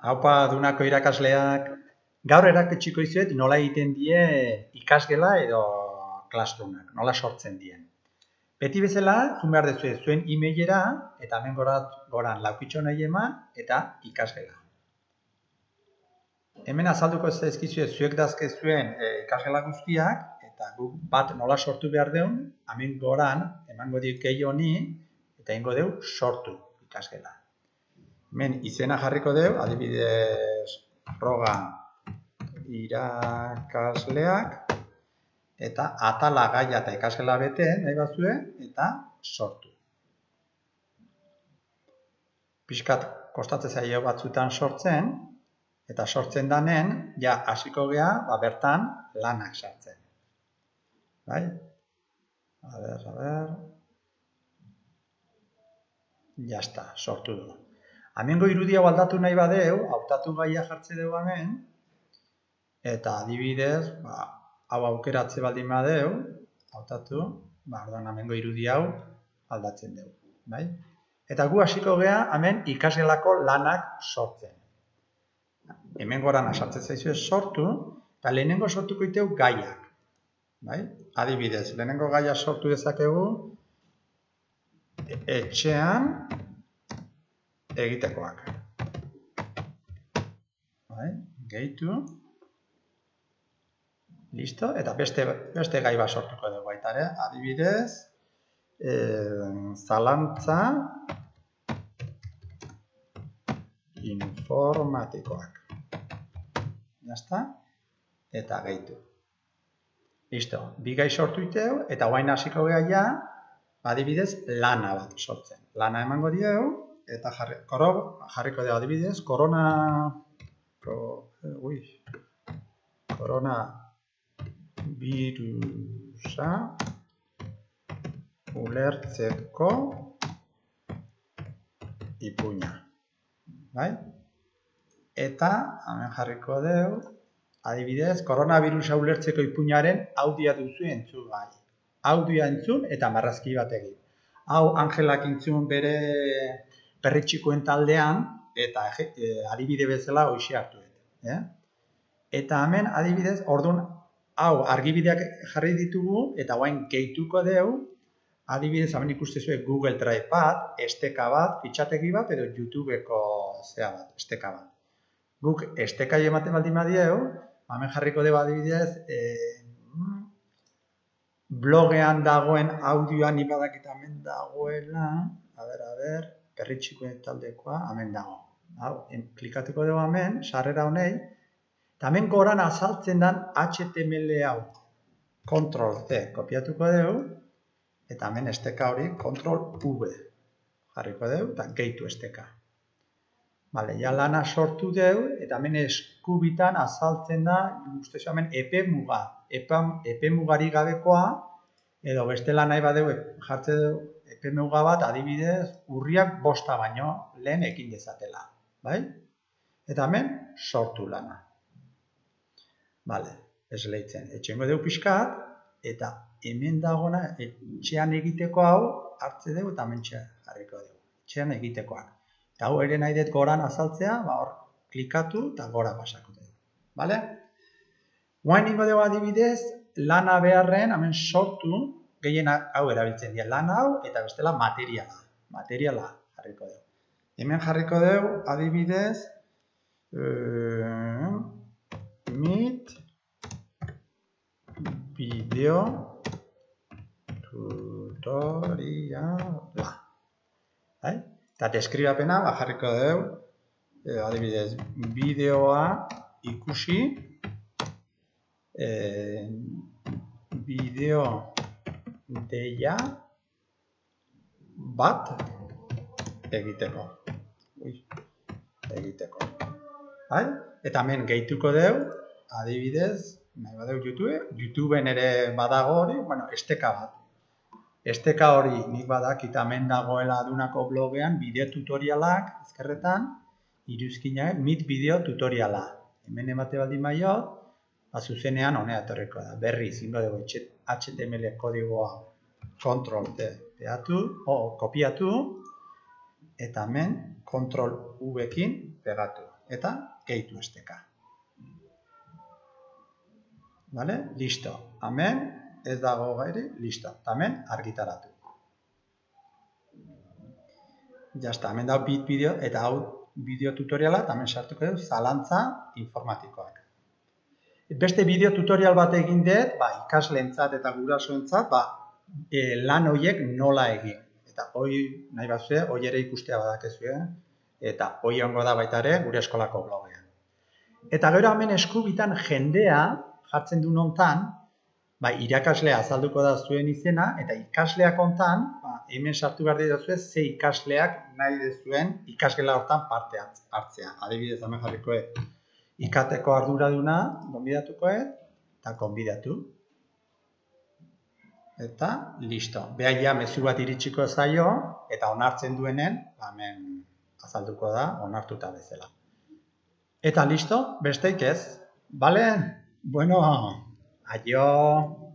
Haupa dunako irakasleak, gaur eraketsiko dizuet nola egiten die ikasgela edo classroomak, nola sortzen dien. Beti bezala, joan behar dezuet zuen emailera, eta hemen goran laukitxo nahi eman, eta ikasgela. Hemen azalduko zaizkizuet zuek dazkezuen ikasgela guztiak, eta guk bat nola sortu behar deun, hemen goran emango dik gehi honi, eta ingo deu sortu ikasgela. Hemen izena jarriko deu, adibidez froga irakasleak, eta atala gaia eta ikasgela bete, nahi bazue, eta sortu. Pixkat kostatzen zaio batzutan sortzen, eta sortzen danen, ja hasiko gea, bertan lanak sartzen. Bai? A ber. Jazta, sortu du. Hemengo irudia aldatu nahi badeu, hautatu gaia jartze dugu hemen, eta adibidez, hau aukeratze baldin badeu, hautatu, orduan hemengo irudi hau aldatzen dugu. Bai? Eta gu hasiko gea hemen ikasgelako lanak sortzen. Hemen goran sartzen zaizue sortu, eta lehenengo sortuko iteu gaiak. Bai? Adibidez, lehenengo gaia sortu dezakegu etxean egitekoak. Bai? Gehitu. Listo? Eta beste gai bat sortuko dugu baita ere. Adibidez, zalantza informatikoak. Jazta? Eta gehitu. Listo. Bi gai sortu iteu, eta guain hasiko geha ja, adibidez, lana bat sortzen. Lana emango dieu, eta jarriko dugu adibidez, koronavirusa ulertzeko ipuina. Bai? Eta, hemen jarriko dugu, adibidez, koronavirusa ulertzeko ipuinaren audioa duzu entzun gai. Audioa entzun eta marrazki bat egin. Hau Angelak entzun bere perritxikoen taldean, eta adibide bezala hoxe hartu dut. Eta hemen adibidez, orduan, hau argibideak jarri ditugu, eta guain gehituko dugu, adibidez, hemen ikustezue Google Drive bat, esteka bat, fitxategi bat, edo YouTubeko zea bat, esteka bat. Guk estekai ematen baldin badieu, hemen jarriko dugu adibidez, blogean dagoen audioa ni badakita hemen dagoela, perritxikoen taldekoa, hemen dago. Hau, klikatuko dugu hemen, sarrera honei, eta hemen goran azaltzen den HTML hau, Ctrl-C kopiatuko dugu, eta hemen esteka hori Ctrl-V jarriko dugu, eta gehitu esteka. Bale, ja lana sortu dugu, eta hemen eskubitan azaltzen da, guztezu hemen epe muga. Epe mugari gabekoa, edo bestela nahi badeu jartzen dugu epe muga bat, adibidez, urriak 5 baino lehen ekin dezatela. Bai? Eta hemen sortu lana. Bale, ez lehitzen. Etxengo dugu pixkat, eta hemen dagona etxean egiteko hau hartze dugu eta hemen jarriko dugu. Etxean egitekoak. Eta hau ere nahi dut goran azaltzea, hor klikatu eta gora pasako dugu. Bale? Guain ingo dugu adibidez, lana beharren, hemen sortu, gehien hau erabiltzen dira. Lana hau eta bestela materiala. Materiala jarriko dugu. Hemen jarriko dugu adibidez, Meet video tutoriala. Eta deskribapena jarriko dugu, adibidez, bideoa ikusi, bideo deia bat egiteko. Eta hemen gehituko dugu, adibidez, nahi badeu YouTubeen ere badago hori, esteka bat. Esteka hori nik badakit hemen dagoela adunako blogean, bideo tutorialak, ezkerretan, iruzkina, Meet video tutoriala. Hemen emate baldin baino, zuzenean honea etorriko da. Berriz, ingo dugu HTML kodigoa Ctrl-C kopiatu, eta hemen Ctrl-V-ekin pegatu. eta gehitu esteka. Vale? Listo. Hemen ez dago gairi, listo. Hemen argitaratu. Jasta, hemen dago bideo eta hau bideo tutoriala, eta hemen sartuko dut zalantza informatikoak. Beste bideo tutorial bat egin dut, ikasleentzat eta gurasoentzat, lan horiek nola egin. Eta hoi nahi bazue, hoi ere ikustea badakezue, eta hoi ongo da baita ere gure eskolako blogean. Eta gero hemen eskubitan jendea jartzen du nontan, irakaslea azalduko da zuen izena, eta ikasleak ontan, hemen sartu behar dira ze ikasleak nahi dezuen ikasgela hortan parte hartzea. Adibidez, hemen jarriko ikateko arduraduna, gonbidatukoet, eta gonbidatu. Eta, listo. Behaia mezu bat iritsiko zaio, eta onartzen duenen, hemen azalduko da, onartuta bezala. Eta listo, besteik ez. Bale? Bueno, aio!